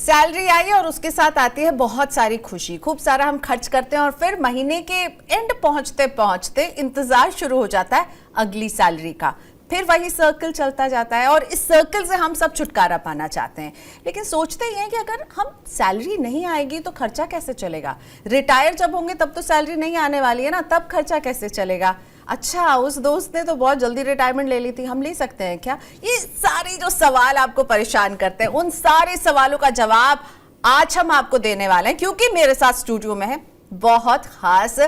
Salary आई और उसके साथ आती है बहुत सारी खुशी, खूब सारा हम खर्च करते हैं और फिर महीने के एंड पहुंचते पहुंचते इंतजार शुरू हो जाता है अगली सैलरी का। फिर वही सर्कल चलता जाता है और इस सर्कल से हम सब छुटकारा पाना चाहते हैं, लेकिन सोचते ही हैं कि अगर हम सैलरी नहीं आएगी तो खर्चा कैसे चलेगा। रिटायर जब होंगे तब तो सैलरी नहीं आने वाली है ना, तब खर्चा कैसे चलेगा। अच्छा, उस दोस्त ने तो बहुत जल्दी रिटायरमेंट ले ली थी, हम ले सकते हैं क्या। ये सारे जो सवाल आपको परेशान करते हैं, उन सारे सवालों का जवाब आज हम आपको देने वाले हैं, क्योंकि मेरे साथ स्टूडियो में है बहुत खास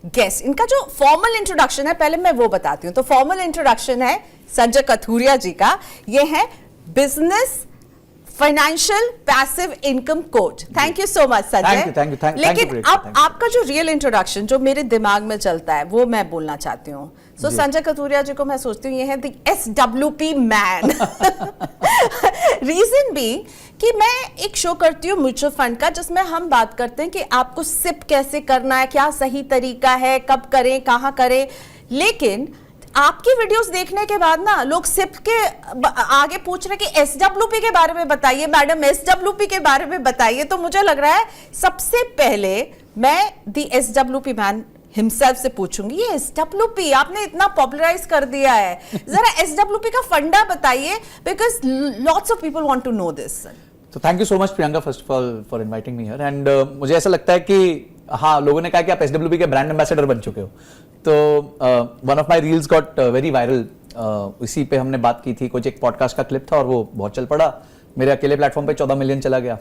गेस्ट। इनका जो फॉर्मल इंट्रोडक्शन है पहले मैं वो बताती हूँ। तो फॉर्मल इंट्रोडक्शन है संजय कथुरिया जी का। ये है business financial passive income coach. Thank you so much Sanjay. Thank you. लेकिन अब आपका जो रियल इंट्रोडक्शन जो मेरे दिमाग में चलता है वो मैं बोलना चाहती हूँ। सो संजय कथुरिया जी को मैं सोचती हूँ ये है द SWP मैन। रीजन भी कि मैं एक शो करती हूँ म्यूचुअल फंड का, जिसमें हम बात करते हैं कि आपको सिप कैसे करना है, क्या सही तरीका है, कब करें, कहाँ करें। लेकिन आपकी वीडियोस देखने के बाद ना लोग सिप के आगे पूछ रहे कि SWP के बारे में बताइए मैडम, SWP के बारे में बताइए। तो मुझे लग रहा है सबसे पहले मैं द SWP मैन हिमसेल्फ से पूछूंगी, ये SWP आपने इतना पॉपुलराइज कर दिया है, जरा SWP का फंडा बताइए, because lots of people want to know this. तो thank you so much Priyanka first of all for inviting me here. And मुझे ऐसा लगता है कि हाँ, लोगों ने कहा कि आप SWP के ब्रांड एम्बेसडर बन चुके हो। तो one of my reels got very viral. इसी पे हमने बात की थी, कुछ एक पॉडकास्ट का क्लिप था और वो बहुत चल पड़ा। मेरे अकेले प्लेटफॉर्म पे 14 मिलियन चला गया।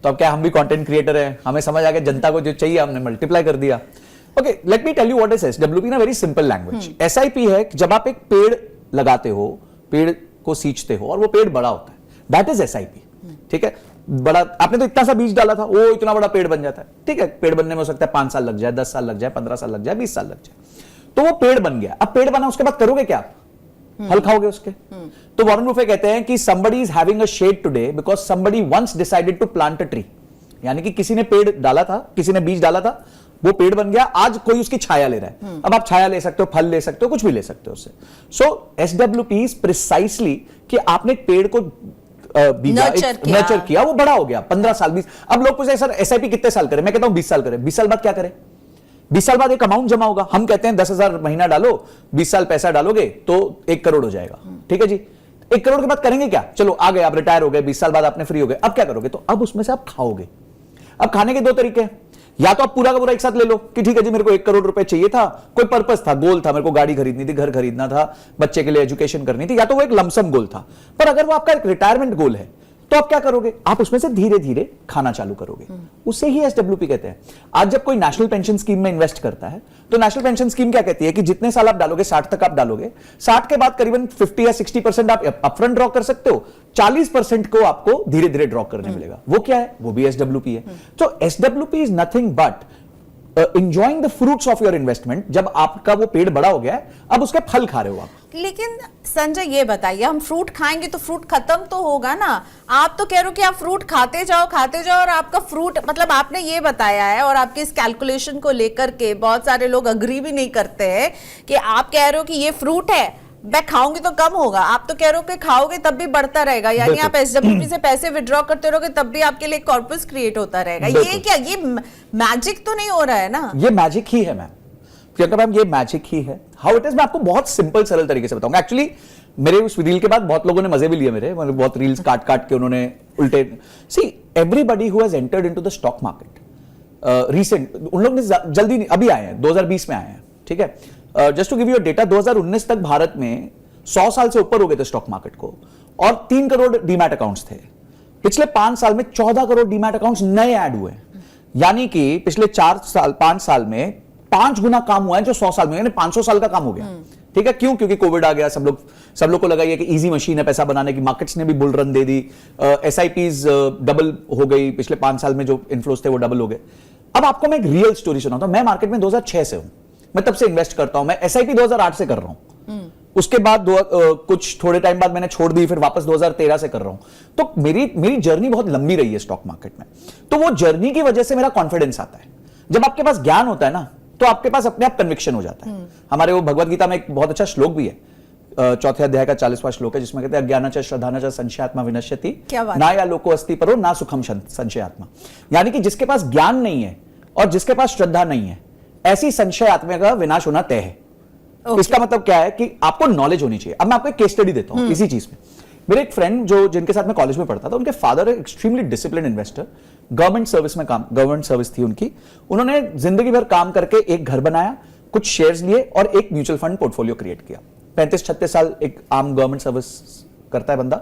तो अब क्या, हम भी कंटेंट क्रिएटर हैं, हमें समझ आ गया जनता को जो चाहिए हमने मल्टीप्लाई कर दिया। Okay, let me tell you what is SWP in a very simple language. SIP है जब आप एक पेड़ लगाते हो, पेड़ को सींचते हो और वो पेड़ बड़ा होता है, दैट इज SIP। ठीक है, बड़ा आपने तो इतना सा बीज डाला था, वो इतना बड़ा पेड़ बन जाता है। ठीक है, पेड़ बनने में हो सकता है 5 साल लग जाए, 10 साल लग जाए, 15 साल लग जाए, 20 साल लग जाए। तो वो पेड़ बन गया। अब पेड़ बना, उसके बाद करोगे क्या आप? फल खाओगे उसके। तो वॉरेन बुफे कहते हैं कि somebody is having a shade today because somebody once decided to plant a tree। यानी कि किसी ने पेड़ डाला था, किसी ने बीज डाला था, वो पेड़ बन गया, आज कोई उसकी छाया ले रहा है। अब आप छाया ले सकते हो, फल ले सकते हो, कुछ भी ले सकते हो उससे। सो SWP इज प्रिसाइसली कि आपने एक पेड़ को नर्चर किया, वो बड़ा हो गया 15 साल 20। अब लोग पूछते हैं सर SIP कितने साल करें? मैं कहता हूं 20 साल करें। 20 साल बाद क्या करें? 20 साल बाद एक अमाउंट जमा होगा। हम कहते हैं 10,000 महीना डालो, 20 साल पैसा डालोगे तो 1 करोड़ हो जाएगा। ठीक है जी, 1 करोड़ के बाद करेंगे क्या? चलो आ गए, आप रिटायर हो गए, 20 साल बाद आपने फ्री हो गए, अब क्या करोगे? तो अब उसमें से आप खाओगे। अब खाने के 2 तरीके हैं, या तो आप पूरा का पूरा एक साथ ले लो कि ठीक है जी, मेरे को 1 करोड़ रुपए चाहिए था, कोई पर्पस था, गोल था, मेरे को गाड़ी खरीदनी थी, घर खरीदना था, बच्चे के लिए एजुकेशन करनी थी, या तो वो एक लमसम गोल था। पर अगर वो आपका एक रिटायरमेंट गोल है तो आप क्या करोगे? आप उसमें से धीरे धीरे खाना चालू करोगे। उसे ही SWP कहते हैं। आज जब कोई नेशनल पेंशन स्कीम में इन्वेस्ट करता है तो नेशनल पेंशन स्कीम क्या कहती है कि जितने साल आप डालोगे, 60 तक आप डालोगे, 60 के बाद करीबन 50 या 60% आप अपफ्रंट ड्रॉ कर सकते हो, 40% को आपको धीरे धीरे ड्रॉ करने मिलेगा। वो क्या है? वो भी SWP है। तो SWP is nothing but enjoying the fruits of your investment। जब आपका वो पेड़ बड़ा हो गया है, अब उसके फल खा रहे हो आप। लेकिन संजय ये बताइए, हम फ्रूट खाएंगे तो फ्रूट खत्म तो होगा ना। आप तो कह रहे हो कि आप फ्रूट खाते जाओ और आपका फ्रूट, मतलब आपने ये बताया है और आपके इस कैलकुलेशन को लेकर के बहुत सारे लोग अग्री भी नहीं करते हैं कि आप कह रहे हो कि ये फ्रूट है, मैं खाऊंगी तो कम होगा, आप तो कह रहे हो कि खाओगे तब भी बढ़ता रहेगा। यानी आप SWP से पैसे विड्रॉ करते रहोगे तब भी आपके लिए कॉर्पस क्रिएट होता रहेगा। ये क्या, ये मैजिक तो नहीं हो रहा है ना? ये मैजिक ही है मैम, प्रियंका मैम, ये मैजिक ही है। हाउ इट इज, मैं आपको बहुत सिंपल सरल तरीके से बताऊंगा। एक्चुअली मेरे उस रील के बाद बहुत लोगों ने मजे भी लिए मेरे, बहुत रील्स काट के उन्होंने उल्टे। See, everybody who has entered into the stock market recent, उन लोग ने जल्दी अभी आए हैं, 2020 में आए हैं। ठीक है, just to give you data, 2019 तक भारत में 100 साल से ऊपर हो गए थे स्टॉक मार्केट को और 3 करोड़ डीमैट अकाउंट्स थे। पिछले 5 साल में 14 करोड़ डीमैट अकाउंट्स नए ऐड हुए। यानी कि पिछले 5 साल में 5 गुना काम हुआ है जो 100 साल में, यानी 500 साल का काम हो गया। ठीक है, क्यों? क्योंकि कोविड आ गया, सब लोग को लगा ये कि इजी मशीन है पैसा बनाने की, मार्केट्स ने भी बुल रन दे दी, SIPs डबल हो गई, पिछले 5 साल में जो इन्फ्लोस थे वो डबल हो गए। अब आपको मैं एक रियल स्टोरी सुनाता हूं। मैं मार्केट में 2006 से हूं, मैं तब से इन्वेस्ट करता हूं। मैं SIP 2008 से कर रहा हूं, उसके बाद कुछ थोड़े टाइम बाद मैंने छोड़ दी, फिर वापस 2013 से कर रहा हूं। तो मेरी जर्नी बहुत लंबी रही है स्टॉक मार्केट में। तो वो जर्नी की वजह से मेरा कॉन्फिडेंस आता है। जब आपके पास ज्ञान होता है ना, तो आपके पास अपने आप कन्विक्शन हो जाता है। हमारे वो भगवत गीता में एक बहुत अच्छा श्लोक भी है, चौथे अध्याय का 40वां श्लोक है जिसमें कहते हैं अज्ञानाच श्रद्धानाच संशयात्मा विनश्यति क्या बात ना या लोको अस्ति परो ना सुखम संशयात्मा। यानी कि जिसके पास ज्ञान नहीं है और जिसके पास श्रद्धा नहीं है, ऐसी संशय आत्मा का विनाश होना तय है। इसका मतलब क्या है कि आपको नॉलेज होनी चाहिए। अब मैं आपको एक केस स्टडी देता हूं इसी चीज में। मेरे एक फ्रेंड जो जिनके साथ मैं कॉलेज में पढ़ता था, उनके father extremely discipline investor, government service थी उनकी। उन्होंने जिंदगी भर काम करके एक घर बनाया, कुछ शेयर्स लिए और एक म्यूचुअल फंड पोर्टफोलियो क्रिएट किया। 35-36 साल एक आम गवर्नमेंट सर्विस करता है बंदा।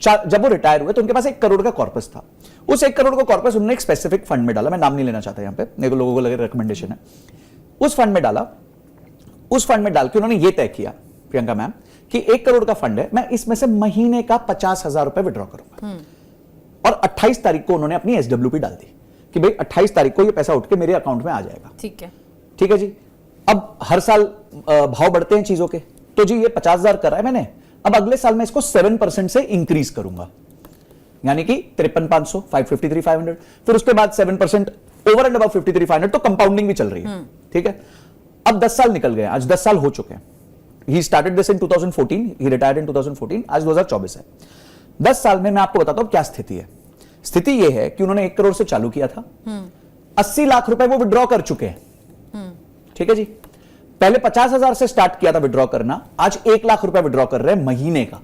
जब वो रिटायर हुए तो उनके पास 1 करोड़ का कॉर्पस था। उस 1 करोड़ का कॉर्पस उन्होंने एक स्पेसिफिक फंड में डाला। मैं नाम नहीं लेना चाहता यहां पे, मेरे को लोगों को लगे रिकमेंडेशन है। उस फंड में डाला। उस फंड में डाल के उन्होंने ये तय किया, प्रियंका मैम, कि 1 करोड़ का फंड है, मैं इसमें से महीने का 50,000 रुपए विड्रॉ करूंगा। और 28 तारीख को उन्होंने अपनी SWP डाल दी कि भाई 28 तारीख को ये पैसा उठ के मेरे अकाउंट में आ जाएगा। ठीक है जी। अब हर साल भाव बढ़ते हैं चीजों के, तो जी ये 50,000 कर रहा है मैंने, अब अगले साल मैं इसको 7% से इंक्रीज करूंगा, यानी कि 53,500, 553,500, फिर उसके बाद 7% ओवर एंड अबव 53,500, तो कंपाउंडिंग भी चल रही है। ठीक है। अब 10 साल निकल गए, आज 10 साल हो चुके हैं। He started this in 2014, he retired in 2014, आज 2024 है। 10 साल में मैं आपको बताता हूं क्या स्थिति है। स्थिति यह है कि उन्होंने 1 करोड़ से चालू किया था, 80 लाख रुपए वो विड्रॉ कर चुके हैं। ठीक है जी। पहले 50,000 से स्टार्ट किया था विड्रॉ करना, आज 1 लाख रुपए विड्रॉ कर रहे हैं महीने का।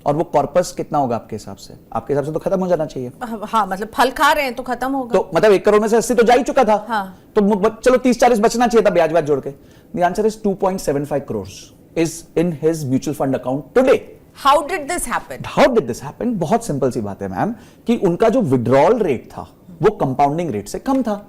और वो कॉर्पस कितना होगा आपके हिसाब से? आपके हिसाब से तो खत्म हो जाना चाहिए। हाँ, मतलब फल खा रहे हैं तो खत्म होगा। तो मतलब 1 करोड़ में से 80 तो जा ही चुका था। हाँ। तो चलो 30-40 बचना चाहिए था ब्याज व्याज जोड़ के। The answer is 2.75 crore is in his mutual fund account today. How did this happen? बहुत सिंपल सी बात है मैम, कि उनका जो विड्रॉल रेट था वो कंपाउंडिंग रेट से कम था।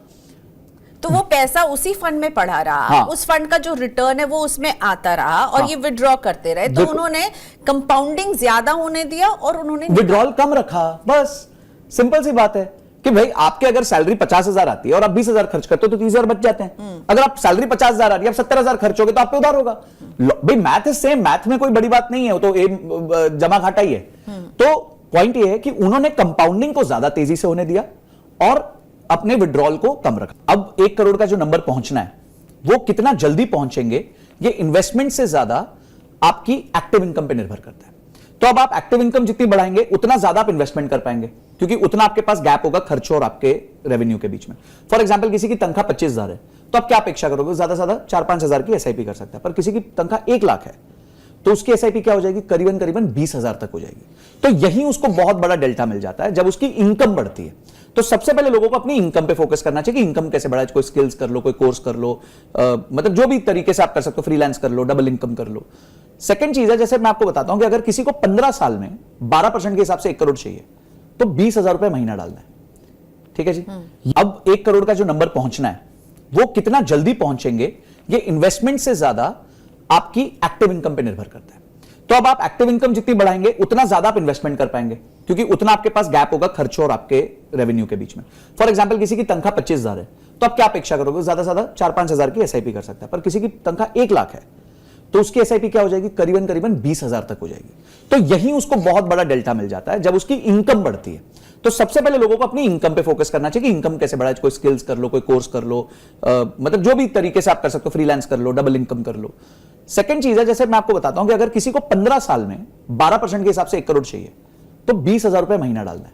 तो वो पैसा उसी फंड में पड़ा रहा। हाँ। उस फंड का जो रिटर्न है वो उसमें आता रहा और हाँ। ये विड्रॉ करते रहे, तो उन्होंने कंपाउंडिंग ज्यादा होने दिया और उन्होंने विड्रॉल कम रखा। बस सिंपल सी बात है कि भाई आपके अगर सैलरी 50,000 आती है और आप 20,000 खर्च करते हो तो 30,000 बच जाते हैं। अगर आप सैलरी 50,000 आ रही है, आप 70,000 खर्चोगे तो आप पे उधार होगा। भाई मैथ इज सेम, मैथ में कोई बड़ी बात नहीं है, वो तो जमा घाटा ही है। तो पॉइंट ये है कि उन्होंने कंपाउंडिंग को ज्यादा तेजी से होने दिया और अपने विड्रॉल को कम रखा। अब 1 करोड़ का जो नंबर पहुंचना है वो कितना जल्दी पहुंचेंगे, ये इन्वेस्टमेंट से ज्यादा आपकी एक्टिव इनकम पे निर्भर करता है। तो अब आप एक्टिव इनकम जितनी बढ़ाएंगे उतना ज्यादा आप इन्वेस्टमेंट कर पाएंगे, क्योंकि उतना आपके पास गैप होगा खर्चों और आपके रेवेन्यू के बीच में। फॉर एग्जांपल, किसी की तनख्वाह 25,000 है तो आप क्या अपेक्षा करोगे? ज्यादा से ज्यादा 4-5 हजार की SIP कर सकता है। पर किसी की तनख्वाह 1 लाख है तो उसकी SIP क्या हो जाएगी? करीबन 20,000 तक हो जाएगी। तो यही उसको बहुत बड़ा डेल्टा मिल जाता है जब उसकी इनकम बढ़ती है। तो सबसे पहले लोगों को अपनी इनकम पे फोकस करना चाहिए कि इनकम कैसे बढ़ाए। कोई स्किल्स कर लो, कोई कोर्स कर लो, मतलब जो भी तरीके से आप कर सकते हो, फ्रीलांस कर लो, डबल इनकम कर लो। सेकंड चीज है, जैसे मैं आपको बताता हूं कि अगर किसी को 15 साल में 12% के हिसाब से 1 करोड़ चाहिए तो 20,000 रुपए महीना डालना है। ठीक है जी। अब 1 करोड़ का जो नंबर पहुंचना है वो कितना जल्दी पहुंचेंगे, ये इन्वेस्टमेंट से ज्यादा आपकी एक्टिव इनकम पे निर्भर करता है। तो अब आप एक्टिव इनकम जितनी बढ़ाएंगे उतना ज्यादा आप इन्वेस्टमेंट कर पाएंगे, क्योंकि उतना आपके पास गैप होगा खर्चों और आपके रेवेन्यू के बीच में। फॉर एग्जांपल, किसी की तनख्वाह 25,000 है तो आप क्या अपेक्षा करोगे? ज्यादा से ज्यादा 4-5 हजार की SIP कर सकता है। पर किसी की तनख्वाह 1 लाख है तो उसकी SIP क्या हो जाएगी? करीबन 20,000 तक हो जाएगी। तो यही उसको बहुत बड़ा डेल्टा मिल जाता है जब उसकी इनकम बढ़ती है। तो सबसे पहले लोगों को अपनी इनकम पे फोकस करना चाहिए कि इनकम कैसे बढ़ाए। कोई स्किल्स कर लो, कोई कोर्स कर लो, मतलब जो भी तरीके से आप कर सकते हो, फ्रीलांस कर लो, डबल इनकम कर लो। सेकंड चीज है, जैसे मैं आपको बताता हूं कि अगर किसी को 15 साल में 12% के हिसाब से 1 करोड़ चाहिए तो 20,000 रुपए महीना डालना है।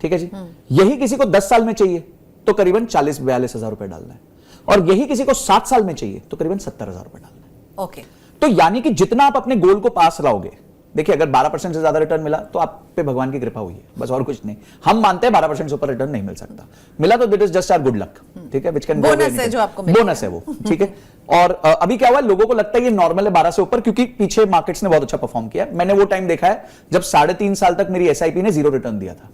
ठीक है जी। यही किसी को 10 साल में चाहिए तो करीबन 40-42 हजार रुपए डालना है, और यही किसी को 7 साल में चाहिए तो करीबन 70,000 रुपए डालना है। ओके। तो यानी कि जितना आप अपने गोल को पास लाओगे, देखिए अगर 12% से ज्यादा रिटर्न मिला तो आप पे भगवान की कृपा हुई है, बस और कुछ नहीं। हम मानते हैं 12% से ऊपर रिटर्न नहीं मिल सकता, मिला तो that is just our good luck. ठीक है, विच कैन बोनस है जो आपको मिलेगा। बोनस है वो। ठीक है। और अभी क्या हुआ, लोगों को लगता है ये नॉर्मल है 12 से ऊपर, क्योंकि पीछे मार्केट्स ने बहुत अच्छा परफॉर्म किया। मैंने वो टाइम देखा है जब 3.5 साल तक मेरी SIP ने 0 रिटर्न दिया था,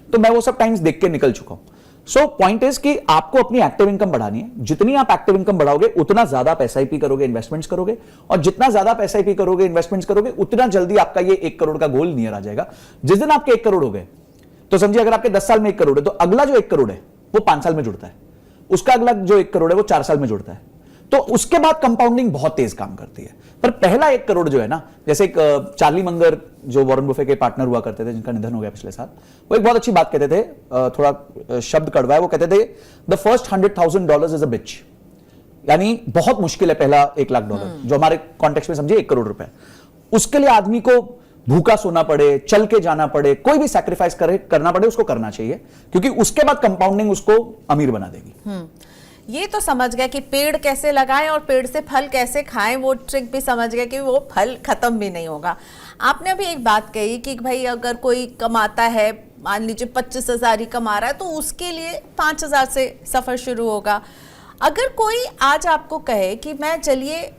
तो मैं वो सब टाइम्स देख के निकल चुका हूं। सो पॉइंट इज कि आपको अपनी एक्टिव इनकम बढ़ानी है। जितनी आप एक्टिव इनकम बढ़ाओगे उतना ज्यादा आप SIP करोगे, इन्वेस्टमेंट्स करोगे, और जितना ज्यादा आप SIP करोगे, इन्वेस्टमेंट्स करोगे, उतना जल्दी आपका ये 1 करोड़ का गोल नियर आ जाएगा। जिस दिन आपके 1 करोड़ हो गए तो समझिए अगर आपके 10 साल में 1 करोड़ है तो अगला जो 1 करोड़ है वो 5 साल में जुड़ता है, उसका अगला जो 1 करोड़ है वो 4 साल में जुड़ता है। तो उसके बाद कंपाउंडिंग बहुत तेज काम करती है। पर पहला 1 करोड़ जो है ना, जैसे एक चार्ली मंगर जो वॉरेन बुफे के पार्टनर हुआ करते थे, जिनका निधन हो गया पिछले साल, वो एक बहुत अच्छी बात कहते थे, थोड़ा शब्द कड़वा है, वो कहते थे द फर्स्ट $100,000 इज अ बिच, यानी बहुत मुश्किल है पहला $1,00,000, जो हमारे कॉन्टेक्स्ट में समझिए 1 करोड़ रुपए, उसके लिए आदमी को भूखा सोना पड़े, चल के जाना पड़े, कोई भी सैक्रिफाइस करना पड़े, उसको करना चाहिए, क्योंकि उसके बाद कंपाउंडिंग उसको अमीर बना देगी। ये तो समझ गए कि पेड़ कैसे लगाएं और पेड़ से फल कैसे खाएं, वो ट्रिक भी समझ गए कि वो फल खत्म भी नहीं होगा। आपने अभी एक बात कही कि भाई अगर कोई कमाता है, मान लीजिए 25,000 ही कमा रहा है, तो उसके लिए 5,000 से सफर शुरू होगा। अगर कोई आज आपको कहे कि मैं चलिए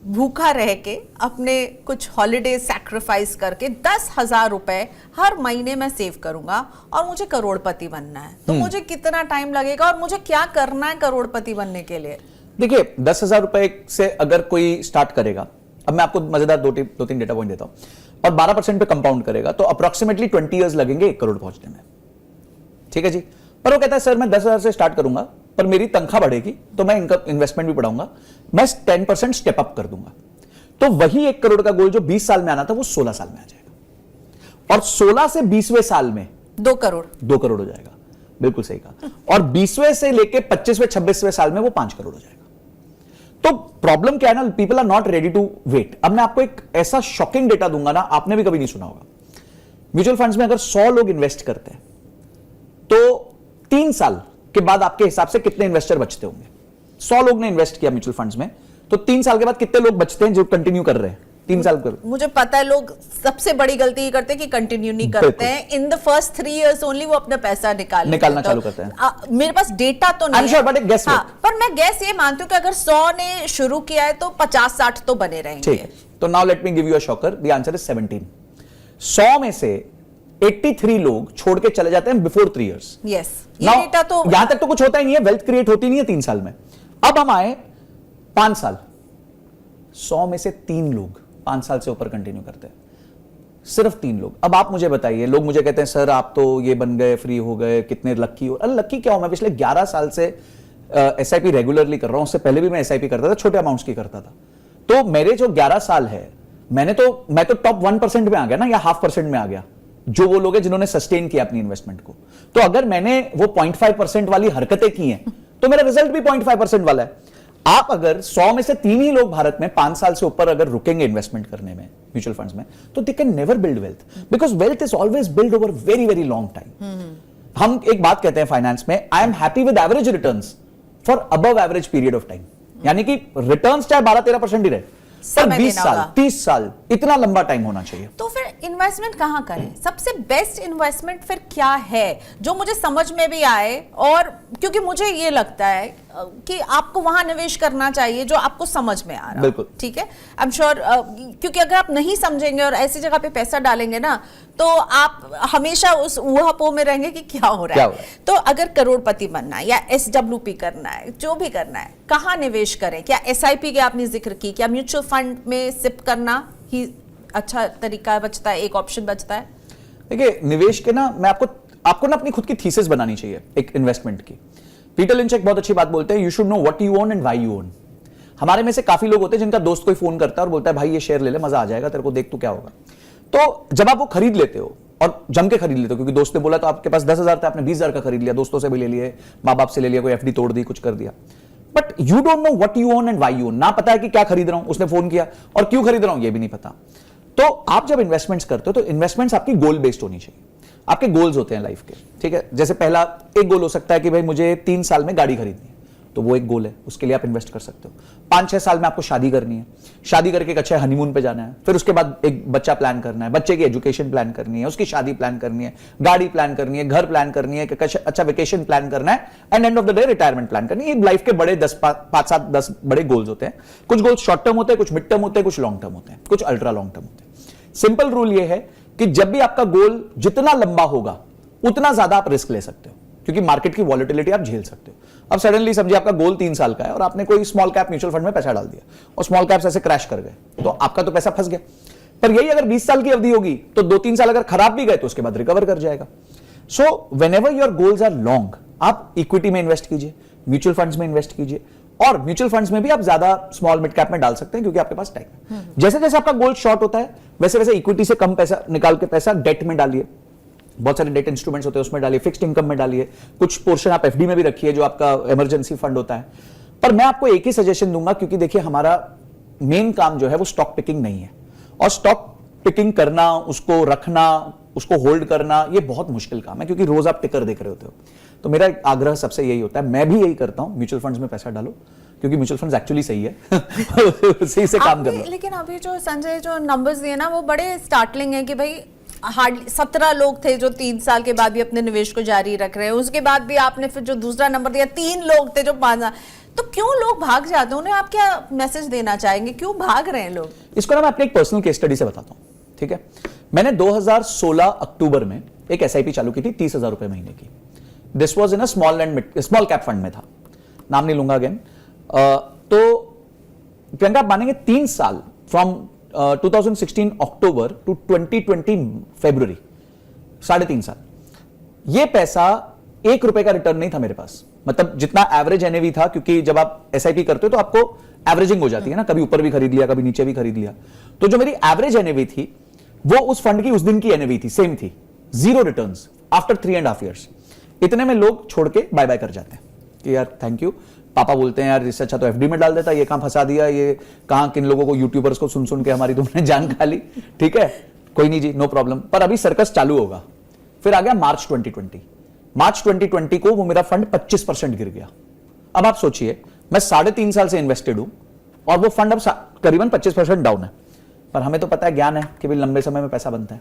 भूखा रह के अपने कुछ हॉलिडे सैक्रिफाइस करके 10,000 रुपए हर महीने में सेव करूंगा और मुझे करोड़पति बनना है, तो मुझे कितना टाइम लगेगा और मुझे क्या करना है करोड़पति बनने के लिए? देखिए 10,000 रुपए से अगर कोई स्टार्ट करेगा, अब मैं आपको मजेदार दो तीन डेटा पॉइंट देता हूं, और 12% पे कंपाउंड करेगा तो अप्रोक्सीमेटली 20 ईयर्स लगेंगे 1 करोड़ पहुंचने में। ठीक है जी। पर वो कहता है सर मैं 10,000 से स्टार्ट करूंगा, पर मेरी तनख्वाह बढ़ेगी तो मैं इनकम इन्वेस्टमेंट भी बढ़ाऊंगा, मैं 10% स्टेप अप कर दूंगा, तो वही 1 करोड़ का गोल जो 20 साल में आना था वो 16 साल में आ जाएगा, और 16 से 20वें साल में 2 करोड़ हो जाएगा। बिल्कुल सही कहा। और 20वें से लेके 25वें 26वें साल में वो 5 करोड़ हो जाएगा। तो प्रॉब्लम क्या है ना, people are not ready to wait. अब मैं आपको एक ऐसा शॉकिंग डेटा दूंगा ना, आपने भी कभी नहीं सुना होगा। म्यूचुअल फंड्स में अगर 100 लोग इन्वेस्ट करते हैं तो 3 साल के बाद आपके हिसाब से कितने इन्वेस्टर बचते होंगे? 100 लोग ने इन्वेस्ट किया म्यूचुअल फंड्स में, तो 3 साल के बाद कितने लोग बचते हैं जो कंटिन्यू कर रहे हैं 3 साल कर? मुझे पता है लोग सबसे बड़ी गलती ये करते हैं कि कंटिन्यू नहीं करते हैं। In the first 3 years only वो अपना पैसा निकालना चालू करते हैं। मेरे पास डेटा तो नहीं sure, but guess हाँ, पर मैं गैस ये मानती हूँ कि अगर 100 ने शुरू किया है तो 50-60 तो बने रहेंगे। ठीक है, तो now let me give you a shocker, the answer is 17। 100 में से 83 लोग छोड़ के चले जाते हैं बिफोर 3 इयर्स। यस, ये डेटा तो यहां तक तो कुछ होता ही नहीं है, वेल्थ क्रिएट होती नहीं है 3 साल में। अब हम आए 5 साल, 100 में से 3 लोग 5 साल से ऊपर कंटिन्यू करते हैं, सिर्फ 3 लोग। अब आप मुझे बताइए, लोग मुझे कहते हैं सर आप तो ये बन गए, फ्री हो गए, कितने लक्की हो। अरे लक्की क्या हो, मैं पिछले 11 साल से एसआईपी रेगुलरली कर रहा हूं, उससे पहले भी मैं एसआईपी करता था, छोटे अमाउंट्स की करता था। तो मेरे जो 11 साल है, मैं तो टॉप 1% में आ गया ना, या 0.5% में आ गया, जो वो लोग हैं जिन्होंने सस्टेन किया अपनी इन्वेस्टमेंट को। तो अगर मैंने वो 0.5% वाली हरकतें की हैं तो मेरा रिजल्ट भी 0.5% वाला है। आप अगर 100 में से 3 ही लोग भारत में 5 साल से ऊपर अगर रुकेंगे इन्वेस्टमेंट करने में म्यूचुअल फंड्स में, तो they can never build wealth, because wealth is always build over very very long time. हम एक बात कहते हैं फाइनेंस में, I am happy with average returns for above average period of time, यानी कि रिटर्न्स चाहे 12-13% ही रहे, पर 20 साल 30 साल इतना लंबा टाइम होना चाहिए। तो फिर इन्वेस्टमेंट कहां करें? सबसे बेस्ट इन्वेस्टमेंट फिर क्या है जो मुझे समझ में भी आए? और क्योंकि मुझे ये लगता है कि आपको वहां निवेश करना चाहिए जो आपको समझ में आ रहा है। बिल्कुल ठीक है, आई एम श्योर, क्योंकि अगर आप नहीं समझेंगे और ऐसी जगह पे पैसा डालेंगे ना, तो आप हमेशा उस ऊहापोह में रहेंगे कि क्या हो रहा है। तो अगर करोड़पति बनना है या SWP करना है, जो भी करना है, कहाँ निवेश करें? क्या SIP के आपने जिक्र की, क्या म्यूचुअल फंड में सिप करना ही अच्छा तरीका बचता है, एक ऑप्शन बचता है? देखिए निवेश के ना, मैं आपको ना अपनी खुद की थीसिस बनानी चाहिए एक इन्वेस्टमेंट की। पीटर लिंच एक बहुत अच्छी बात बोलते हैं, you should know what you own and why you own. हमारे में से काफी लोग होते हैं जिनका दोस्त कोई फोन करता है और बोलता है भाई ये शेयर ले ले, मजा आ जाएगा तेरे को, देख तू क्या होगा। तो जब आप वो खरीद लेते हो और जम के खरीद लेते हो, क्योंकि दोस्त ने बोला तो आपके पास 10,000 था, आपने 20,000 का खरीद लिया, दोस्तों से भी ले लिए, माँ बाप से ले लिया, कोई FD तोड़ दी, कुछ कर दिया, but you don't know what you own and why you own. ना पता है कि क्या खरीद रहा हूं, उसने फोन किया और क्यों खरीद रहा हूं ये भी नहीं पता। तो आप जब इन्वेस्टमेंट्स करते हो तो इन्वेस्टमेंट्स आपकी गोल बेस्ड होनी चाहिए। आपके गोल्स होते हैं लाइफ के, ठीक है। जैसे पहला एक गोल हो सकता है कि भाई मुझे 3 साल में गाड़ी खरीदनी है, तो वो एक गोल है, उसके लिए आप इन्वेस्ट कर सकते हो। 5-6 साल में आपको शादी करनी है, शादी करके एक अच्छे हनीमून पे जाना है, फिर उसके बाद एक बच्चा प्लान करना है, बच्चे की एजुकेशन प्लान करनी है, उसकी शादी प्लान करनी है, गाड़ी प्लान करनी है, घर प्लान करनी है, अच्छा वेकेशन प्लान करना है, and end of the day retirement plan करनी है। ये लाइफ के बड़े 5-7-10 बड़े गोल्स होते हैं। कुछ गोल्स शॉर्ट टर्म होते हैं, कुछ मिड टर्म होते हैं, कुछ लॉन्ग टर्म होते हैं, कुछ अल्ट्रा लॉन्ग टर्म होते हैं। सिंपल रूल ये है कि जब भी आपका गोल जितना लंबा होगा उतना ज्यादा आप रिस्क ले सकते हो, क्योंकि मार्केट की वॉलेटिलिटी आप झेल सकते हो। अब सडनली समझिए आपका गोल 3 साल का है और आपने कोई स्मॉल कैप म्यूचुअल फंड में पैसा डाल दिया और स्मॉल कैप्स ऐसे क्रैश कर गए, तो आपका तो पैसा फंस गया। पर यही अगर 20 साल की अवधि होगी तो 2-3 साल अगर खराब भी गए तो उसके बाद रिकवर कर जाएगा। So whenever your goals are long, आप इक्विटी में इन्वेस्ट कीजिए, म्यूचुअल फंड्स में इन्वेस्ट कीजिए, और म्यूचुअल फंड्स में भी आप ज्यादा स्मॉल मिड कैप में डाल सकते हैं क्योंकि आपके पास टाइम है। जैसे जैसे आपका गोल शॉर्ट होता है वैसे वैसे इक्विटी से कम पैसा निकाल के पैसा डेट में डालिए, बहुत सारे डेट इंस्ट्रूमेंट्स होते हैं उसमें डालिए, फिक्स्ड इनकम में डालिए, कुछ पोर्शन आप FD में भी रखिए जो आपका इमरजेंसी फंड होता है। पर मैं आपको एक ही सजेशन दूंगा, क्योंकि देखिए हमारा मेन काम जो है वो स्टॉक पिकिंग नहीं है, और स्टॉक पिकिंग करना, उसको रखना, उसको होल्ड करना, ये बहुत मुश्किल काम है, क्योंकि रोज आप टिकर देख रहे होते हो। तो मेरा आग्रह सबसे यही होता है, मैं भी यही करता हूं, म्यूचुअल फंड्स में पैसा डालो, क्योंकि म्यूचुअल फंड्स एक्चुअली सही है सही से काम कर लो। लेकिन अभी जो संजय जो नंबर्स दिए ना वो बड़े स्टार्टलिंग है कि भाई हार्डली 17 लोग थे जो 3 साल के बाद भी अपने निवेश को जारी रख रहे हैं, उसके बाद भी आपने फिर जो दूसरा नंबर दिया 3 लोग थे जो 5 साल। तो क्यों लोग भाग जाते हैं? उन्हें आप क्या मैसेज देना चाहेंगे, क्यों भाग रहे हैं लोग? इसको ना मैं अपने एक पर्सनल केस स्टडी से बताता हूं, ठीक है। मैंने 2016 अक्टूबर में एक एसआईपी चालू की थी 30,000 रुपए महीने की। This was in a small cap fund में था, नाम नहीं लूंगा अगेन। तो प्रियंका आप मानेंगे 3 साल फ्रॉम 2016 अक्टूबर टू 2020 फरवरी, 3.5 साल, ये पैसा 1 रुपए का रिटर्न नहीं था मेरे पास। मतलब जितना एवरेज एनएवी था, क्योंकि जब आप एसआईपी करते हो तो आपको एवरेजिंग हो जाती है ना, कभी ऊपर भी खरीद लिया, कभी नीचे भी खरीद लिया। तो जो मेरी एवरेज एनएवी थी वो उस फंड की उस दिन की एनएवी थी, सेम थी, 0 रिटर्न्स आफ्टर 3.5 years। इतने में लोग छोड़ के बाय बाय कर जाते हैं कि यार थैंक यू, पापा बोलते हैं यार इससे अच्छा तो एफडी में डाल देता, ये कहां फंसा दिया, ये कहां किन लोगों को, यूट्यूबर्स को सुन सुन के हमारी तुमने जान खा ली। ठीक है, कोई नहीं जी, नो प्रॉब्लम। पर अभी सर्कस चालू होगा। फिर आ गया मार्च 2020 को वो मेरा फंड 25% गिर गया। अब आप सोचिए, मैं 3.5 साल से इन्वेस्टेड हूं और वो फंड अब करीबन 25% डाउन है। पर हमें तो पता है, ज्ञान है कि भाई लंबे समय में पैसा बनता है।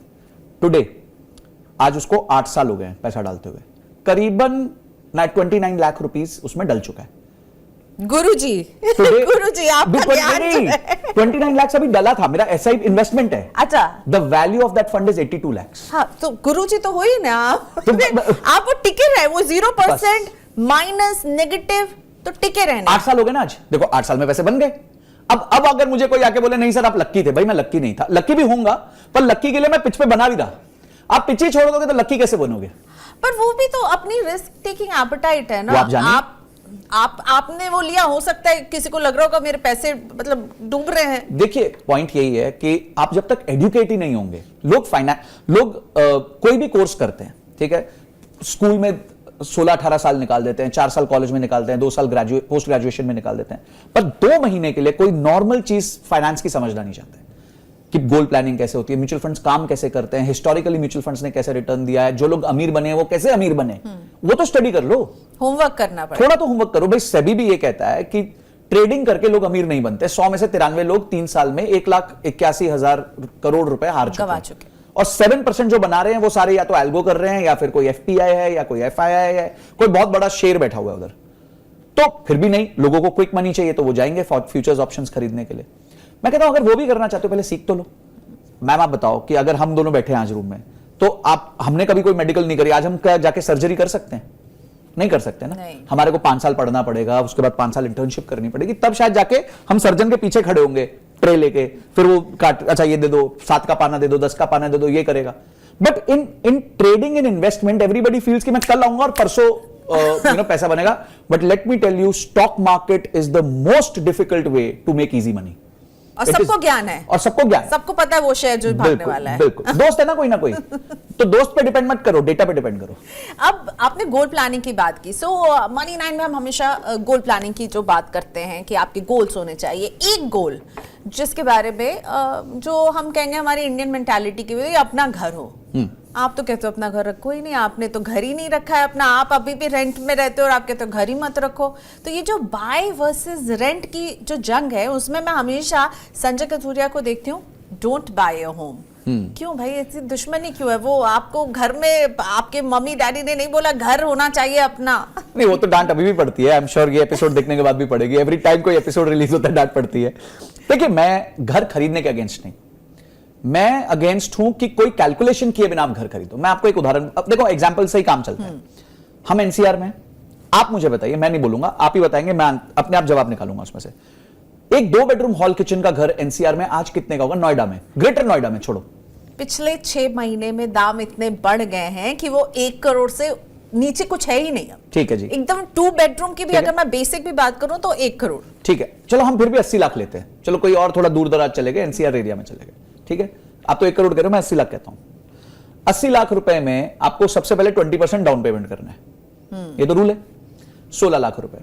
टुडे, आज उसको 8 साल हो गए हैं पैसा डालते हुए, करीबन 29 लाख रुपीस उसमें डल चुका है। गुरुजी आपका ज्ञान जो है। 29 लाख अभी डला था, मेरा एसआई इन्वेस्टमेंट है। अच्छा, the value of that fund is 82 lakhs। हाँ, तो गुरुजी तो हो ही ना आप। तो आप वो टिके रहे, वो 0% माइनस नेगेटिव, तो टिके रहना। 8 साल हो गए ना आज, देखो 8 साल में पैसे बन गए। अब अगर मुझे कोई आके बोले नहीं सर आप लक्की थे, भाई मैं लक्की नहीं था, लक्की भी होऊंगा, पर लक्की के लिए मैं पिच पे बना भी रहा। आप पिच ही छोड़ दोगे तो लक्की कैसे बनोगे? पर वो भी तो अपनी रिस्क टेकिंग एपेटाइट है ना। वो आप जानिए। आपने वो लिया, हो सकता है किसी को लग रहा होगा मेरे पैसे मतलब डूब रहे हैं। देखिए पॉइंट यही है कि आप जब तक एजुकेट ही नहीं होंगे, लोग कोई भी कोर्स करते हैं, ठीक है, स्कूल में 16-18 साल निकाल देते हैं, 4 साल कॉलेज में निकालते हैं, 2 साल पोस्ट ग्रेजुएशन में निकाल देते हैं, पर 2 महीने के लिए कोई नॉर्मल चीज फाइनेंस की समझना नहीं चाहते कि गोल प्लानिंग कैसे होती है, म्यूचुअल फंड्स काम कैसे करते हैं, हिस्टोरिकली म्यूचुअल फंड्स ने कैसे रिटर्न दिया है, जो लोग अमीर बने हैं वो कैसे अमीर बने, वो तो स्टडी कर लो, होमवर्क करना पड़ेगा, थोड़ा तो होमवर्क करो भाई। सेबी भी ये कहता है कि ट्रेडिंग करके लोग अमीर नहीं बनते। 100 में से 93 लोग 3 साल में 1,81,000 करोड़ रुपए हार चुके, और 7% जो बना रहे हैं वो सारे या तो एल्गो कर रहे हैं, या फिर कोई एफपीआई है, या कोई एफआईआई है, कोई बहुत बड़ा शेयर बैठा हुआ है उधर। तो फिर भी नहीं, लोगों को क्विक मनी चाहिए तो वो जाएंगे फ्यूचर्स ऑप्शंस खरीदने के लिए। मैं कहता हूं अगर वो भी करना चाहते हो पहले सीख तो लो। मैम आप बताओ कि अगर हम दोनों बैठे हैं आज रूम में, तो हमने कभी कोई मेडिकल नहीं करी, आज हम क्या जाके सर्जरी कर सकते हैं? नहीं कर सकते ना। हमारे को 5 साल पढ़ना पड़ेगा, उसके बाद 5 साल इंटर्नशिप करनी पड़ेगी, तब शायद जाके हम सर्जन के पीछे खड़े होंगे ट्रे लेके, फिर वो अच्छा ये दे दो, 7 का पाना दे दो, 10 का पाना दे दो, ये करेगा। But in trading in investment everybody feels कि मैं कल आऊंगा और परसों पैसा बनेगा। But let me tell you, stock market is the most difficult way to make easy money. और सबको ज्ञान है, और सबको ज्ञान, सबको पता है वो शेयर जो भागने वाला है। बिल्कुल दोस्त है ना कोई ना कोई, तो दोस्त पे डिपेंड मत करो, डेटा पे डिपेंड करो। अब आपने गोल प्लानिंग की बात की, सो मनी 9 में हम हमेशा गोल प्लानिंग की जो बात करते हैं कि आपके गोल्स होने चाहिए। एक गोल जिसके बारे में जो हम कहेंगे हमारी इंडियन मेंटालिटी की वजह, अपना घर हो। आप तो कहते हो अपना घर रखो ही नहीं, आपने तो घर ही नहीं रखा है अपना, आप अभी भी रेंट में रहते हो और आप कहते हो घर ही मत रखो। तो ये जो बाय वर्सेस रेंट की जो जंग है, उसमें मैं हमेशा संजय कथूरिया को देखती हूँ, डोंट बाय अ होम। क्यों भाई ऐसी दुश्मनी क्यों है? वो आपको घर में आपके मम्मी डैडी ने नहीं बोला घर होना चाहिए अपना? नहीं, वो तो डांट अभी भी पड़ती है, आई एम श्योर ये एपिसोड देखने के बाद भी पड़ेगी। एवरी टाइम कोई एपिसोड रिलीज होता है डांट पड़ती है। देखिए मैं घर खरीदने के अगेंस्ट नहीं, मैं अगेंस्ट हूं कि कोई कैलकुलेशन किए बिना आप घर खरीदो। मैं आपको एक उदाहरण, अब देखो एग्जांपल से ही काम चलता है। हम एनसीआर में, आप मुझे बताइए, मैं नहीं बोलूंगा, आप ही बताएंगे, मैं अपने आप जवाब निकालूंगा उसमें से। एक 2 बेडरूम हॉल किचन का घर एनसीआर में आज कितने का होगा? नोएडा में, ग्रेटर नोएडा में छोड़ो, पिछले 6 महीने में दाम इतने बढ़ गए हैं कि वो 1 करोड़ से नीचे कुछ है ही नहीं। ठीक है जी, एकदम 2 बेडरूम की भी अगर मैं बेसिक भी बात करूं तो 1 करोड़। ठीक है, चलो हम फिर भी 80 लाख लेते हैं, चलो कोई और थोड़ा दूर दराज चले गए, एनसीआर एरिया में चले गए, ठीक है। आप तो 1 करोड़ कह रहे हो, मैं 80 लाख कहता हूं। 80 लाख रुपए में आपको सबसे पहले 20% डाउन पेमेंट करना है, ये तो रूल है। 16 लाख रुपए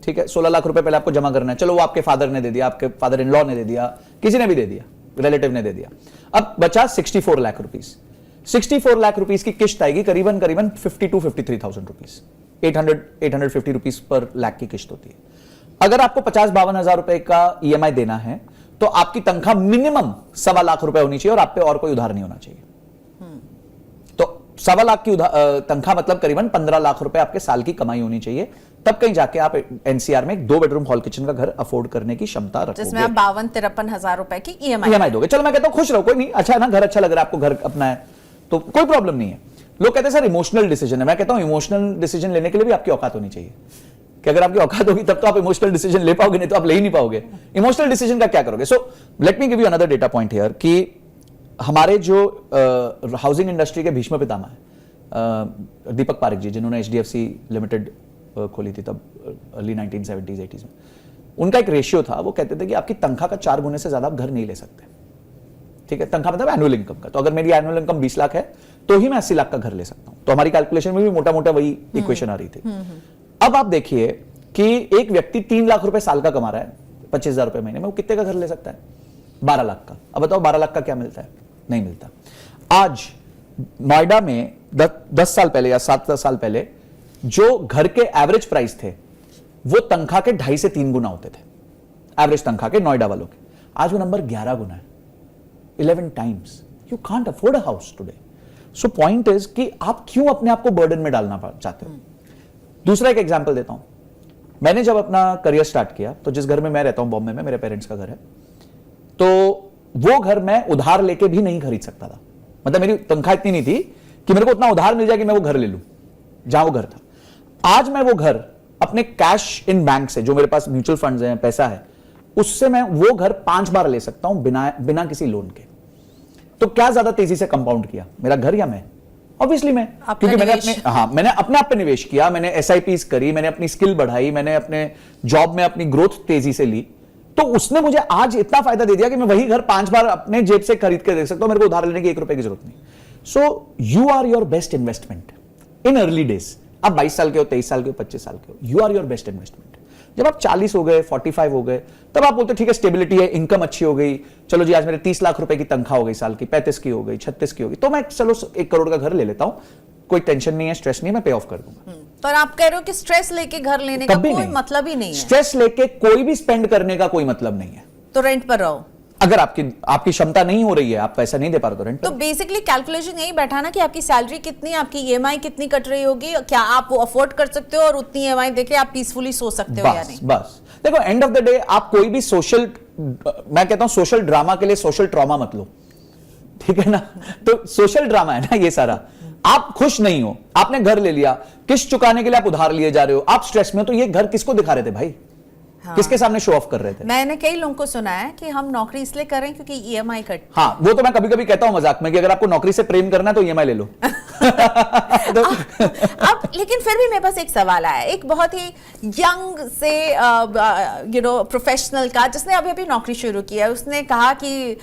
ठीक है, 16 लाख रुपए पहले आपको जमा करना है, चलो वो आपके फादर ने दे दिया, आपके फादर इन लॉ ने दे दिया, किसी ने भी दे दिया, रिलेटिव ने दे दिया। अब बचा 64 लाख रुपीस। 64 लाख रुपीस की किश्त आएगी करीबन 50 to 53,000 रुपीस, 850 रुपीस पर लाख की किश्त होती है। अगर आपको 50-52 हजार रुपए का ईएमआई देना है तो आपकी तनख्वाह मिनिमम 1.25 लाख रुपए होनी चाहिए और आप पे और कोई उधार नहीं होना चाहिए। तो 1.25 लाख की तनख्वाह मतलब करीबन 15 लाख रुपए आपके साल की कमाई होनी चाहिए, तब कहीं जाके आप एनसीआर में एक 2 बेडरूम हॉल किचन का घर अफोर्ड करने की क्षमता रखोगे, जिसमें आप 52-53 हजार रुपए की ईएमआई दोगे। चलो मैं कहता हूं खुश रहो, कोई नहीं, अच्छा है ना, घर अच्छा लग रहा है आपको, घर अपना है तो कोई प्रॉब्लम नहीं है। लोग कहते हैं सर इमोशनल डिसीजन है, मैं कहता हूं इमोशनल डिसीजन लेने के लिए भी आपकी औकात होनी चाहिए, कि अगर आपकी औकात होगी तब तो आप इमोशनल डिसीजन ले पाओगे, नहीं तो आप ले ही नहीं पाओगे। इमोशनल डिसीजन का क्या करोगे? So let me give you another data point here कि हमारे जो हाउसिंग इंडस्ट्री के भीष्म पितामह है दीपक पारेख जी, जिन्होंने एचडीएफसी लिमिटेड खोली थी तब अर्ली 1970s 80s में, उनका एक रेशियो था, वो कहते थे कि आपकी तनख्वाह का 4 गुने से ज्यादा आप घर नहीं ले सकते। ठीक है, तनख्वाह मतलब एनुअल इनकम का, तो अगर मेरी एनुअल इनकम 20 लाख है तो ही मैं 80 लाख का घर ले सकता हूं। तो हमारी कैलकुलेशन में भी मोटा मोटा वही इक्वेशन आ रही थी। अब आप देखिए कि एक व्यक्ति 3 लाख रुपए साल का कमा रहा है, 25,000 रुपए महीने में, वो कितने का घर ले सकता है? 12 लाख का। अब बताओ 12 लाख का क्या मिलता है? नहीं मिलता। आज नोएडा में 10 साल पहले या 7 साल पहले जो घर के एवरेज प्राइस थे वो तनख्वाह के 2.5 से 3 गुना होते थे, एवरेज तनख्वाह के नोएडा वालों के। आज वो नंबर 11 गुना है, 11 times. You can't afford a house today. So point is कि आप क्यों अपने आप को बर्डन में डालना चाहते हो? दूसरा एक एग्जांपल देता हूं। मैंने जब अपना करियर स्टार्ट किया तो जिस घर में मैं रहता हूं बॉम्बे में, मेरे पेरेंट्स का घर है, तो वो घर मैं उधार लेके भी नहीं खरीद सकता था। मतलब मेरी तनख्वाह इतनी नहीं थी कि मेरे को उतना उधार मिल जाए कि मैं वो घर ले लूं जहां वो घर था। आज मैं वो घर अपने कैश इन बैंक से, जो मेरे पास म्यूचुअल फंड्स हैं, पैसा है, उससे मैं वो घर 5 बार ले सकता हूं बिना किसी लोन के। तो क्या ज्यादा तेजी से कंपाउंड किया, मेरा घर या मैं? ऑब्वियसली मैं, क्योंकि मैंने अपने आप पे निवेश किया, मैंने एसआईपीज करी, मैंने अपनी स्किल बढ़ाई, मैंने अपने जॉब में अपनी ग्रोथ तेजी से ली, तो उसने मुझे आज इतना फायदा दे दिया कि मैं वही घर 5 बार अपने जेब से खरीद के देख सकता हूं, मेरे को उधार लेने की 1 रुपए की जरूरत नहीं। So you are your best investment in early days. आप 22 साल के हो, 23 साल के हो, 25 साल के हो, you are your best investment. जब आप 40 हो गए, 45 हो गए, तब आप बोलते ठीक है स्टेबिलिटी है, इनकम अच्छी हो गई, चलो जी आज मेरे 30 लाख रुपए की तनख्वाह हो गई साल की, 35 की हो गई, 36 की हो गई, तो मैं चलो 1 करोड़ का घर ले लेता हूं, कोई टेंशन नहीं है, स्ट्रेस नहीं है, मैं पे ऑफ कर दूंगा। पर आप कह रहे हो कि स्ट्रेस लेके घर लेने का कोई मतलब ही नहीं है। स्ट्रेस लेके कोई भी स्पेंड करने का कोई मतलब नहीं है। तो रेंट पर रहो। अगर आपकी क्षमता नहीं हो रही है, आप पैसा नहीं दे पा रहे तो रेंट। तो बेसिकली कैलकुलेशन यही बैठा ना कि आपकी सैलरी कितनी, आपकी ईएमआई कितनी कट रही होगी, क्या आप वो अफोर्ड कर सकते हो और उतनी ईएमआई देके आप पीसफुली सो सकते हो या नहीं? बस देखो, एंड ऑफ द डे आप कोई भी सोशल, मैं कहता हूं सोशल ड्रामा के लिए सोशल ट्रॉमा मत लो, ठीक है ना? तो सोशल ड्रामा है ना ये सारा। आप खुश नहीं हो, आपने घर ले लिया, किस्त चुकाने के लिए आप उधार लिए जा रहे हो, आप स्ट्रेस में हो, तो ये घर किसको दिखा रहे थे भाई? हाँ। किसके सामने शो ऑफ कर रहे थे? मैंने कई लोगों को सुना है कि हम नौकरी इसलिए कर रहे हैं क्योंकि ईएमआई कट। हाँ, वो तो मैं कभी कभी कहता हूं मजाक में कि अगर आपको नौकरी से प्रेम करना है तो ईएमआई ले लो। तो अब लेकिन फिर भी मेरे पास एक सवाल आया, एक बहुत ही यंग से प्रोफेशनल का, जिसने अभी अभी नौकरी शुरू किया है। उसने कहा कि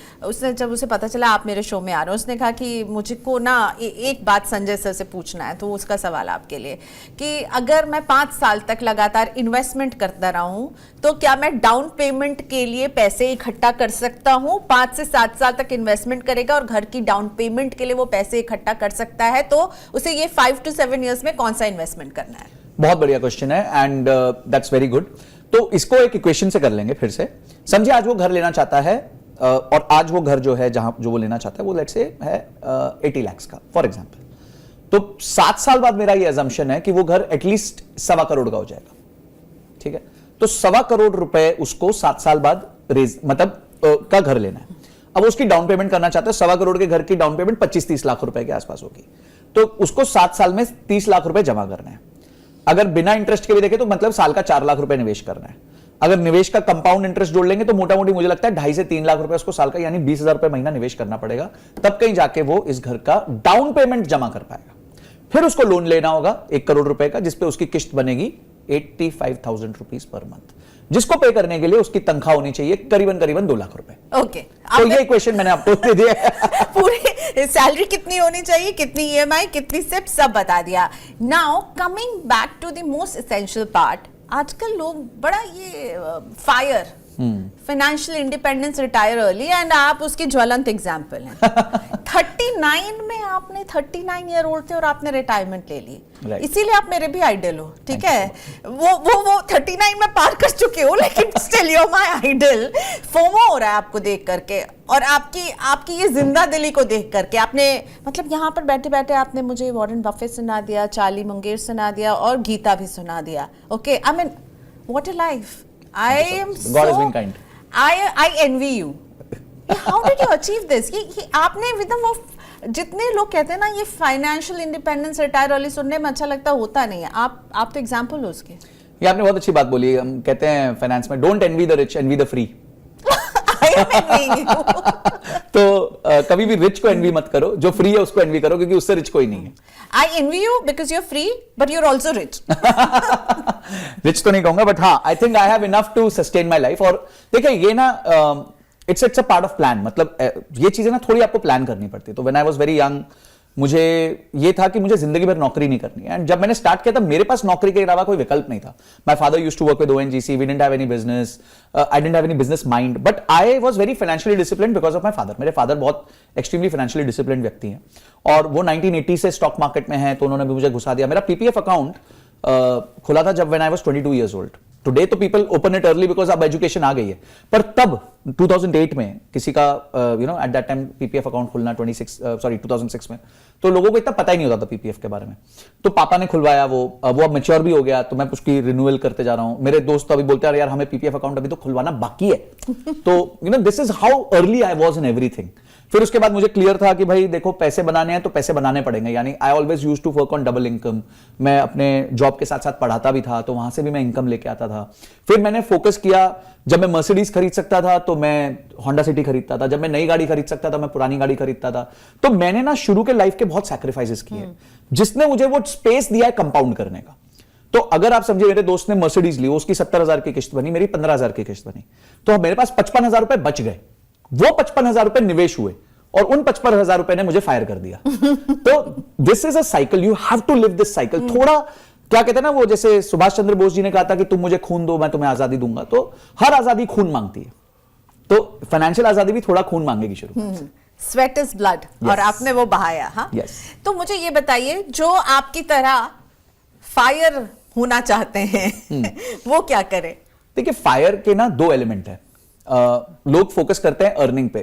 जब उसे पता चला आप मेरे शो में आ रहे हो, उसने कहा कि मुझको ना एक बात संजय सर से पूछना है। तो उसका सवाल आपके लिए कि अगर मैं 5 साल तक लगातार इन्वेस्टमेंट करता रहा हूं तो क्या मैं डाउन पेमेंट के लिए पैसे इकट्ठा कर सकता हूं? 5 से 7 साल तक इन्वेस्टमेंट करेगा और घर की डाउन पेमेंट के लिए वो पैसे इकट्ठा कर सकता है, तो उसे ये 5 to 7 इयर्स में कौन सा इन्वेस्टमेंट करना है? बहुत बढ़िया क्वेश्चन है एंड दैट्स वेरी गुड। तो इसको एक इक्वेशन से कर लेंगे फिर से। समझिए आज वो घर लेना चाहता है और आज वो घर जो है जहां जो वो लेना चाहता है वो लेट्स से है 80 लाख का फॉर एग्जांपल। तो 7 साल बाद मेरा ये अजम्पशन है कि वो घर एटलीस्ट 1.25 करोड़ का हो जाएगा, ठीक है? तो 1.25 करोड़ रुपए उसको 7 साल बाद का घर लेना है। अब उसकी डाउन पेमेंट करना चाहता है, 1.25 करोड़ के घर की डाउन पेमेंट 25-30 लाख रुपए के आसपास होगी, तो उसको 7 साल में 30 लाख रुपए जमा करना है। अगर बिना इंटरेस्ट के भी देखें तो मतलब साल का 4 लाख रुपए निवेश करना है। अगर निवेश का कंपाउंड इंटरेस्ट जोड़ लेंगे तो मोटा मोटी मुझे लगता है 2.5 से 3 लाख रुपए उसको साल का यानी 20,000 रुपए महीना निवेश करना पड़ेगा, तब कहीं जाके वो इस घर का डाउन पेमेंट जमा कर पाएगा। फिर उसको लोन लेना होगा 1 करोड़ रुपए का, जिसपे उसकी किस्त बनेगी 85,000 रुपीज पर मंथ, जिसको पे करने के लिए उसकी तनख्वाह होनी चाहिए करीबन 2 लाख रुपए। ओके, तो ये क्वेश्चन मैंने आपको दे दिया। पूरी सैलरी कितनी होनी चाहिए, कितनी ईएमआई, कितनी सिप, सब बता दिया। Now coming back to the most essential part, आजकल लोग बड़ा ये fire financial independence, retire early, and आप उसकी ज्वलंत एग्जाम्पल हैं। 39 में आपने 39 ईयर ओल्ड थे और आपने रिटायरमेंट ले ली, Right. इसीलिए आप मेरे भी आइडल हो, ठीक है। वो 39 में पार कर चुके हो, लेकिन still you my idol. FOMO हो रहा है आपको देख करके, और आपकी ये जिंदा दिली को देख करके। आपने मतलब यहाँ पर बैठे बैठे आपने मुझे वॉरेन बफेट सुना दिया, चार्ली मुंगेर सुना दिया, और गीता भी सुना दिया। Okay, I mean what a life. I am God has been kind. I envy you. How did you achieve this? ये आपने विदम ऑफ, जितने लोग कहते हैं ना ये फाइनेंशियल इंडिपेंडेंस, रिटायर अर्ली सुनने में अच्छा लगता, होता नहीं है। आप तो एग्जांपल हो उसके। ये आपने बहुत अच्छी बात बोली। हम कहते हैं फाइनेंस में, don't envy the rich, envy the free. I am envying you. तो कभी भी रिच को एनवी मत करो, जो फ्री है उसको एनवी करो, क्योंकि उससे रिच कोई नहीं है। I envy you because you're free, but you're also rich. Rich तो नहीं कहूंगा, बट हाँ, I think I have enough to sustain my life. और देखिए ये ना it's a part of plan. मतलब ये चीजें ना थोड़ी आपको प्लान करनी पड़ती है। तो when I was very young, मुझे ये था कि मुझे जिंदगी भर नौकरी नहीं करनी है। एंड जब मैंने स्टार्ट किया था, मेरे पास नौकरी के अलावा कोई विकल्प नहीं था। My father used to work with ONGC, we didn't have any business, I didn't have any business mind, but I was very financially disciplined because of my father. मेरे फादर बहुत एक्सट्रीमली फाइनेंशियली डिसिप्लिन्ड व्यक्ति हैं, और वो 1980 से stock market में हैं, तो उन्होंने भी मुझे घुसा दिया। मेरा PPF अकाउंट खुला था जब when I was 22 years old. Today तो people open it early because अब एजुकेशन आ गई है, पर तब 2008 में किसी का at that time PPF account खुलना 2006 में, तो लोगों को इतना पता ही नहीं होता था PPF के बारे में। तो पापा ने खुलवाया, वो अब मैच्योर भी हो गया, तो मैं उसकी रिन्यूअल करते जा रहा हूं। मेरे दोस्त तो अभी बोलते हैं यार हमें PPF अकाउंट अभी तो खुलवाना बाकी है। तो this is how early I was in everything. फिर उसके बाद मुझे क्लियर था कि भाई देखो, पैसे बनाने हैं तो पैसे बनाने पड़ेंगे। यानी I always used to work on double income. मैं अपने जॉब के साथ साथ पढ़ाता भी था, तो वहां से भी मैं इनकम लेके आता था। फिर मैंने फोकस किया, जब मैं मर्सिडीज खरीद सकता था तो मैं होंडा सिटी खरीदता था, जब मैं नई गाड़ी खरीद सकता था मैं पुरानी गाड़ी खरीदता था। तो मैंने ना शुरू के लाइफ के बहुत सैक्रिफाइसेस किए, जिसने मुझे वो स्पेस दिया है कंपाउंड करने का। तो अगर आप समझे, मेरे दोस्त ने मर्सिडीज ली, उसकी 70,000 की किस्त बनी, मेरी 15,000 की किस्त बनी, तो मेरे पास 55,000 रुपए बच गए। वो 55,000 रुपए निवेश हुए, और उन 55,000 रुपए ने मुझे फायर कर दिया। तो this is a cycle, you have to live this cycle. थोड़ा क्या कहते हैं ना, वो जैसे सुभाष चंद्र बोस जी ने कहा था कि तुम मुझे खून दो, मैं तुम्हें आजादी दूंगा। तो हर आजादी खून मांगती है, तो फाइनेंशियल आजादी भी थोड़ा खून मांगेगी शुरू में। स्वेट इज ब्लड, और आपने वो बहाया। हाँ, Yes. तो मुझे ये बताइए, जो आपकी तरह फायर होना चाहते हैं वो क्या करें? देखिए, फायर के ना 2 एलिमेंट है। लोग फोकस करते हैं अर्निंग पे।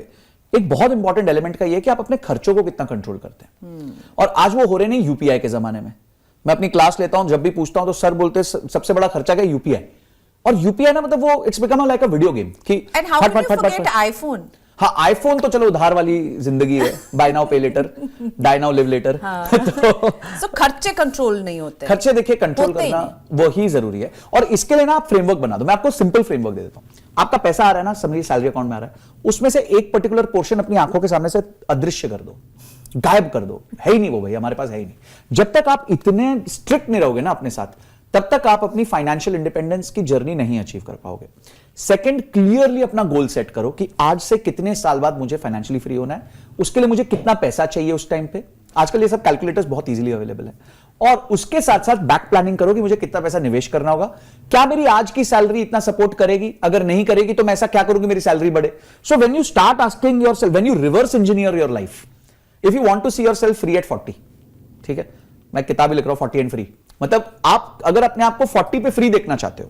एक बहुत इंपॉर्टेंट एलिमेंट का ये कि आप अपने खर्चों को कितना कंट्रोल करते हैं। और आज वो हो रहे नहीं UPI के जमाने में। मैं अपनी क्लास लेता हूं, जब भी पूछता हूं तो सर बोलते हैं सबसे बड़ा खर्चा क्या है? UPI। और UPI ना, मतलब वो it's become like a video game कि and how can you forget iPhone? हाँ, आईफोन तो चलो उधार वाली जिंदगी है, buy now pay later, die now live later. तो खर्चे कंट्रोल नहीं होते। खर्चे देखिए कंट्रोल करना वही जरूरी है, और इसके लिए ना आप फ्रेमवर्क बना दो। मैं आपको सिंपल फ्रेमवर्क दे देता हूं। आपका पैसा आ रहा है ना, समझिए सैलरी अकाउंट में आ रहा है, उसमें से एक पर्टिकुलर पोर्शन अपनी आंखों के सामने से अदृश्य कर दो, गायब कर दो। है ही नहीं वो, भाई हमारे पास है ही नहीं। जब तक आप इतने स्ट्रिक्ट नहीं रहोगे ना अपने साथ, तब तक आप अपनी फाइनेंशियल इंडिपेंडेंस की जर्नी नहीं अचीव कर पाओगे। सेकंड, क्लियरली अपना गोल सेट करो कि आज से कितने साल बाद मुझे फाइनेंशियली फ्री होना है, उसके लिए मुझे कितना पैसा चाहिए उस टाइम पे। आजकल ये सब कैलकुलेटर्स बहुत इजीली अवेलेबल है। और उसके साथ साथ बैक प्लानिंग करो कि मुझे कितना पैसा निवेश करना होगा। क्या मेरी आज की सैलरी इतना सपोर्ट करेगी? अगर नहीं करेगी तो मैं ऐसा क्या करूंगी मेरी सैलरी बढ़े। So when you start asking yourself, when you reverse engineer your life, if you want to see yourself free at 40, ठीक है, मैं किताब लिख रहा हूं 40 एंड फ्री, मतलब आप अगर अपने आप को 40 पे फ्री देखना चाहते हो,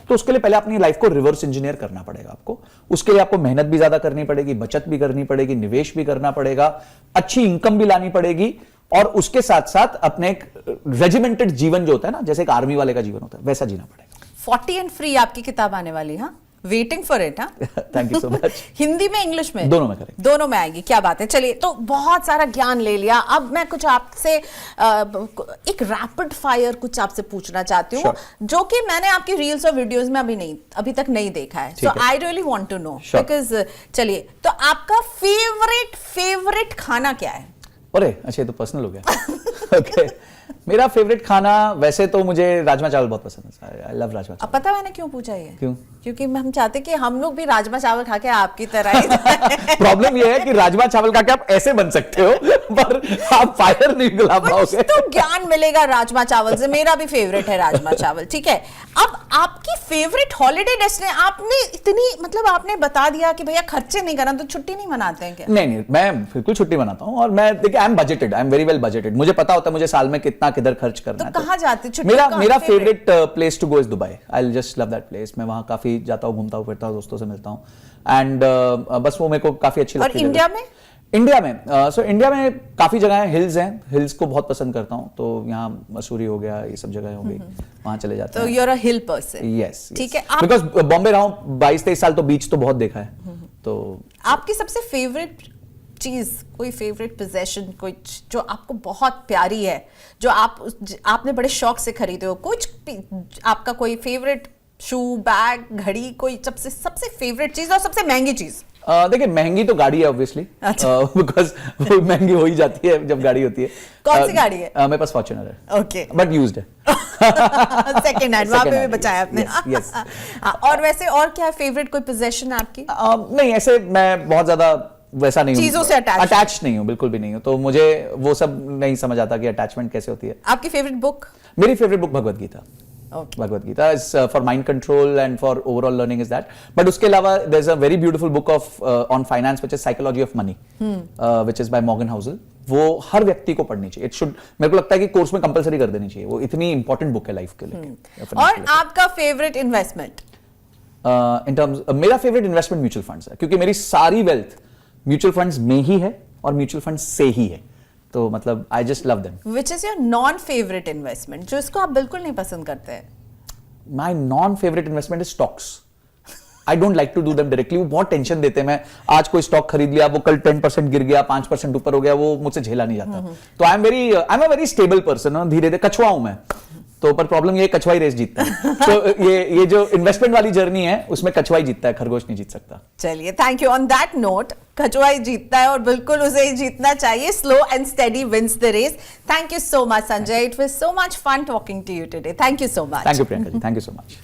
तो उसके लिए पहले अपनी लाइफ को रिवर्स इंजीनियर करना पड़ेगा आपको। उसके लिए आपको मेहनत भी ज्यादा करनी पड़ेगी, बचत भी करनी पड़ेगी, निवेश भी करना पड़ेगा, अच्छी इनकम भी लानी पड़ेगी, और उसके साथ साथ अपने एक रेजिमेंटेड जीवन जो होता है ना, जैसे एक आर्मी वाले का जीवन होता है, वैसा जीना पड़ेगा। 40 एंड फ्री आपकी किताब आने वाली, हाँ, वेटिंग फॉर इट। हाँ, thank you so much. Hindi में, इंग्लिश में? दोनों में करेंगे। दोनों में आएगी, क्या बात है। चलिए, तो बहुत सारा ज्ञान ले लिया, अब मैं कुछ आपसे एक रैपिड फायर कुछ आपसे पूछना चाहती हूँ, जो कि मैंने आपकी रील्स और वीडियोस में अभी तक नहीं देखा है। So I really want to know, because चलिए, तो आपका फेवरेट खाना क्या है? अरे अच्छा, ये तो पर्सनल हो गया। ओके मेरा फेवरेट खाना वैसे तो मुझे राजमा चावल बहुत पसंद है। आई लव राजमा अब चावल। पता मैंने क्यों पूछा ये? क्यों? क्योंकि हम चाहते कि हम लोग भी राजमा चावल खा के आपकी तरह ही जाएं। प्रॉब्लम ये है कि राजमा चावल खा के आप ऐसे बन सकते हो पर आप फायर नहीं दिला कुछ पाओगे। तो ज्ञान मिलेगा राजमा चावल से। मेरा भी फेवरेट है राजमा चावल। ठीक है, अब आपकी फेवरेट हॉलिडे डेस्टिनेशन, आपने इतनी मतलब आपने बता दिया कि भैया खर्चे नहीं करना तो छुट्टी नहीं मनाते हैं क्या? नहीं, मैं बिल्कुल छुट्टी मनाता हूँ और मैं देखिए I am budgeted, I am very well budgeted. मुझे पता होता है मुझे साल में कितना किधर खर्च करना है। तो कहाँ जाते छुट्टी? मेरा favourite place to go is Dubai. I just love that place. मैं वहाँ काफी जाता हूँ, घूमता हूँ, फिरता हूँ, दोस्तों से मिलता हूँ एंड बस वो मेरे को काफी अच्छी लगती है। और इंडिया में? इंडिया में सो इंडिया में काफी जगह है, हिल्स हैं, हिल्स को बहुत पसंद करता हूँ। तो यहाँ मसूरी हो गया, ये सब जगह हो गई, वहाँ चले जाते हैं। तो you are a hill person? Yes, ठीक है। बिकॉज बॉम्बे रहा हूँ 22-23 साल, तो बीच तो बहुत देखा है। तो आपकी सबसे फेवरेट चीज, कोई फेवरेट पोजेशन, कोई जो आपको बहुत प्यारी है, जो आपने बड़े शौक से खरीदे हो, कुछ आपका कोई फेवरेट शू, बैग, घड़ी, कोई सबसे फेवरेट चीज और सबसे महंगी चीज? देखिए महंगी तो गाड़ी है ऑब्वियसली, बिकॉज वो महंगी हो ही जाती है जब गाड़ी होती है। कौन सी गाड़ी है? मेरे पास फॉर्च्यूनर है। ओके, बट यूज्ड है। सेकंड हैंड, वहां पे भी बचाया आपने। Yes. और वैसे और क्या है फेवरेट कोई पोजेशन आपकी? नहीं, ऐसे मैं बहुत ज्यादा वैसा नहीं हूँ, चीजों से अटैच नहीं हूँ, बिल्कुल भी नहीं हूँ। तो मुझे वो सब नहीं समझ आता कि अटैचमेंट कैसे होती है। आपकी फेवरेट बुक? मेरी favourite book Bhagavad Gita. Okay. Bhagavad Gita is for mind control and for overall learning is that. But उसके अलावा there's a very beautiful book of on finance which is Psychology of Money, which is by Morgan Housel. वो हर व्यक्ति को पढ़नी चाहिए। It should, मेरे को लगता है कि कोर्स में कंपलसरी कर देनी चाहिए। वो इतनी इंपॉर्टेंट बुक है लाइफ के लिए। और आपका फेवरेट इन्वेस्टमेंट? इन टर्म्स मेरा फेवरेट इन्वेस्टमेंट म्यूचुअल फंड्स है, क्योंकि मेरी सारी वेल्थ म्यूचुअल फंड्स में ही है और म्यूचुअल फंड्स से ही है। तो मतलब I just love them. Which is your non favourite investment, जो इसको आप बिल्कुल नहीं पसंद करते हैं? My non favourite investment is stocks. I don't like to do them directly. वो बहुत टेंशन देते हैं। मैं आज कोई स्टॉक खरीद लिया, वो कल 10% गिर गया, 5% ऊपर हो गया, वो मुझसे झेला नहीं जाता। तो I am a very stable person. धीरे धीरे कछुआ हूं मैं, तो पर प्रॉब्लम ये कछुआ ही रेस जीतता है। तो ये जो इन्वेस्टमेंट वाली जर्नी है उसमें कछुआ ही जीतता है, खरगोश नहीं जीत सकता। चलिए, thank you. On that note, कछुआ ही जीतता है और बिल्कुल उसे ही जीतना चाहिए। Slow and steady wins the race. Thank you so much Sanjay, it was so much fun talking to you today. Thank you so much. Thank you Priyanka ji, thank you so much.